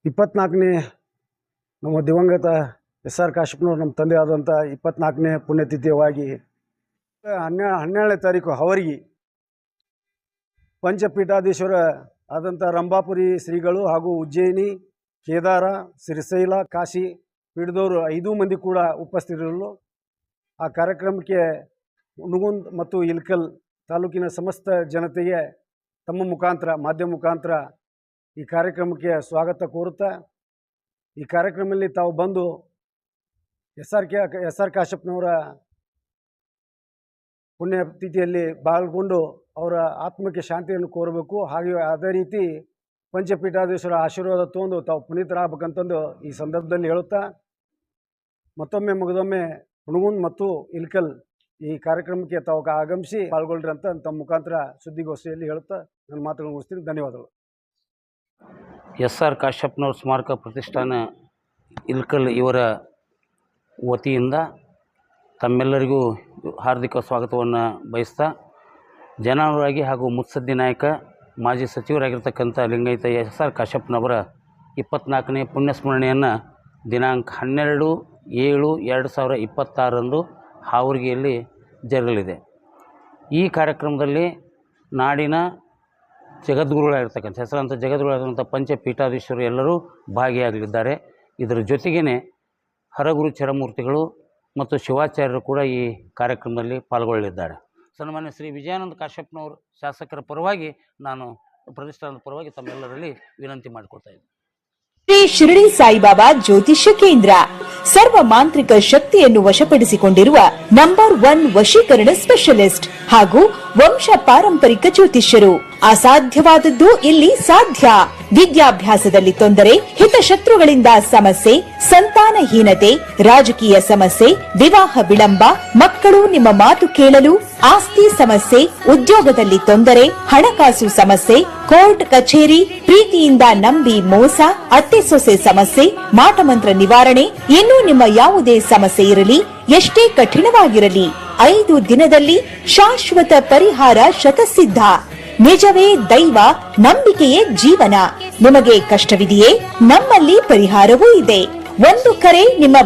24ನೇ ನಮ್ಮ ದಿವಂಗತ ಎಸ್.ಆರ್. ಕಾಶಪ್ಪನವರು ನಮ್ಮ ತಂದೆ ಆದಂಥ 24ನೇ ಪುಣ್ಯತಿಥಿಯವಾಗಿ 12ನೇ ತಾರೀಕು ಹವರ್ಗಿ ಪಂಚಪೀಠಾಧೀಶ್ವರ ಆದಂಥ ರಂಭಾಪುರಿ ಶ್ರೀಗಳು ಹಾಗೂ ಉಜ್ಜಯಿನಿ, ಕೇದಾರ, ಶ್ರೀಶೈಲ, ಕಾಶಿ ಪೀಠದವರು 5 ಮಂದಿ ಕೂಡ ಉಪಸ್ಥಿತರಿರಲು ಆ ಕಾರ್ಯಕ್ರಮಕ್ಕೆ ಹುನಗುಂದ ಮತ್ತು ಇಳಕಲ್ ತಾಲೂಕಿನ ಸಮಸ್ತ ಜನತೆಗೆ ತಮ್ಮ ಮುಖಾಂತರ ಮಾಧ್ಯಮ ಮುಖಾಂತರ ಈ ಕಾರ್ಯಕ್ರಮಕ್ಕೆ ಸ್ವಾಗತ ಕೋರುತ್ತಾ, ಈ ಕಾರ್ಯಕ್ರಮದಲ್ಲಿ ತಾವು ಬಂದು ಎಸ್.ಆರ್. ಕಾಶಪ್ಪನವರ ಪುಣ್ಯತಿಥಿಯಲ್ಲಿ ಪಾಲ್ಗೊಂಡು ಅವರ ಆತ್ಮಕ್ಕೆ ಶಾಂತಿಯನ್ನು ಕೋರಬೇಕು. ಹಾಗೆ ಅದೇ ರೀತಿ ಪಂಚಪೀಠಾಧೀಶ್ವರ ಆಶೀರ್ವಾದ ತೊಗೊಂಡು ತಾವು ಪುನೀತರಾಗಬೇಕಂತಂದು ಈ ಸಂದರ್ಭದಲ್ಲಿ ಹೇಳುತ್ತಾ, ಮತ್ತೊಮ್ಮೆ ಮುಗಿದೊಮ್ಮೆ ಹುನಗುಂದ ಮತ್ತು ಇಳಕಲ್ ಈ ಕಾರ್ಯಕ್ರಮಕ್ಕೆ ತಾವು ಆಗಮಿಸಿ ಪಾಲ್ಗೊಳ್ಳ್ರಿ ಅಂತ ತಮ್ಮ ಮುಖಾಂತರ ಸುದ್ದಿಗೋಷ್ಠಿಯಲ್ಲಿ ಹೇಳುತ್ತಾ ನನ್ನ ಮಾತುಗಳನ್ನು ಮುಗಿಸ್ತೀನಿ. ಧನ್ಯವಾದಗಳು. ಎಸ್.ಆರ್. ಕಾಶಪ್ಪನವ್ರ ಸ್ಮಾರಕ ಪ್ರತಿಷ್ಠಾನ ಇಳಕಲ್ ಇವರ ವತಿಯಿಂದ ತಮ್ಮೆಲ್ಲರಿಗೂ ಹಾರ್ದಿಕ ಸ್ವಾಗತವನ್ನು ಬಯಸ್ತಾ, ಜನಾನುರಾಗಿ ಹಾಗೂ ಮುತ್ಸದ್ದಿ ನಾಯಕ ಮಾಜಿ ಸಚಿವರಾಗಿರ್ತಕ್ಕಂಥ ಲಿಂಗಾಯತ ಎಸ್.ಆರ್. ಕಾಶಪ್ಪನವರ 24ನೇ ಪುಣ್ಯಸ್ಮರಣೆಯನ್ನು ದಿನಾಂಕ 12/7/2026 ಹಾವರ್ಗಿಯಲ್ಲಿ ಜರಗಲಿದೆ. ಈ ಕಾರ್ಯಕ್ರಮದಲ್ಲಿ ನಾಡಿನ ಜಗದ್ಗುರುಗಳಾಗಿರ್ತಕ್ಕಂಥ ಹೆಸರಾಂತ ಜಗದ್ಗುರುಗಳಾಗಿರ್ತಕ್ಕಂಥ ಪಂಚಪೀಠಾಧೀಶ್ವರರು ಎಲ್ಲರೂ ಭಾಗಿಯಾಗಲಿದ್ದಾರೆ. ಇದರ ಜೊತೆಗೇ ಹರಗುರು ಚರಮೂರ್ತಿಗಳು ಮತ್ತು ಶಿವಾಚಾರ್ಯರು ಕೂಡ ಈ ಕಾರ್ಯಕ್ರಮದಲ್ಲಿ ಪಾಲ್ಗೊಳ್ಳಲಿದ್ದಾರೆ. ಸನ್ಮಾನ್ಯ ಶ್ರೀ ವಿಜಯಾನಂದ ಕಾಶಪ್ಪನವರು ಶಾಸಕರ ಪರವಾಗಿ ನಾನು ಪ್ರತಿಷ್ಠಾನದ ಪರವಾಗಿ ತಮ್ಮೆಲ್ಲರಲ್ಲಿ ವಿನಂತಿ ಮಾಡಿಕೊಳ್ತಾ ಇದ್ದೀನಿ. ಶ್ರೀ ಶಿರಡಿ ಸಾಯಿಬಾಬಾ ಜ್ಯೋತಿಷ್ಯ ಕೇಂದ್ರ ಸರ್ವ ಮಾಂತ್ರಿಕ ಶಕ್ತಿಯನ್ನು ವಶಪಡಿಸಿಕೊಂಡಿರುವ ನಂಬರ್ 1 ವಶೀಕರಣ ಸ್ಪೆಷಲಿಸ್ಟ್ ಹಾಗೂ ವಂಶ ಪಾರಂಪರಿಕ ಜ್ಯೋತಿಷ್ಯರು. ಅಸಾಧ್ಯವಾದದ್ದು ಇಲ್ಲಿ ಸಾಧ್ಯ. ವಿದ್ಯಾಭ್ಯಾಸದಲ್ಲಿ ತೊಂದರೆ, ಹಿತಶತ್ರುಗಳಿಂದ ಸಮಸ್ಯೆ, ಸಂತಾನಹೀನತೆ, ರಾಜಕೀಯ ಸಮಸ್ಯೆ, ವಿವಾಹ ವಿಳಂಬ, ಮಕ್ಕಳು ನಿಮ್ಮ ಮಾತು ಕೇಳಲು, ಆಸ್ತಿ ಸಮಸ್ಯೆ, ಉದ್ಯೋಗದಲ್ಲಿ ತೊಂದರೆ, ಹಣಕಾಸು ಸಮಸ್ಯೆ, ಕೋರ್ಟ್ ಕಚೇರಿ, ಪ್ರೀತಿಯಿಂದ ನಂಬಿ ಮೋಸ, ಅತ್ತೆ ಸೊಸೆ ಸಮಸ್ಯೆ, ಮಾಟಮಂತ್ರ ನಿವಾರಣೆ, ಇನ್ನೂ ನಿಮ್ಮ ಯಾವುದೇ ಸಮಸ್ಯೆ ಇರಲಿ, ಎಷ್ಟೇ ಕಠಿಣವಾಗಿರಲಿ 5 ದಿನದಲ್ಲಿ ಶಾಶ್ವತ ಪರಿಹಾರ ಶತಸಿದ್ಧ. ನಿಜವೇ ದೈವ, ನಂಬಿಕೆಯೇ ಜೀವನ. ನಿಮಗೆ ಕಷ್ಟವಿದೆಯೇ? ನಮ್ಮಲ್ಲಿ ಪರಿಹಾರವೂ ಇದೆ. ಒಂದು ಕರೆ ನಿಮ್ಮ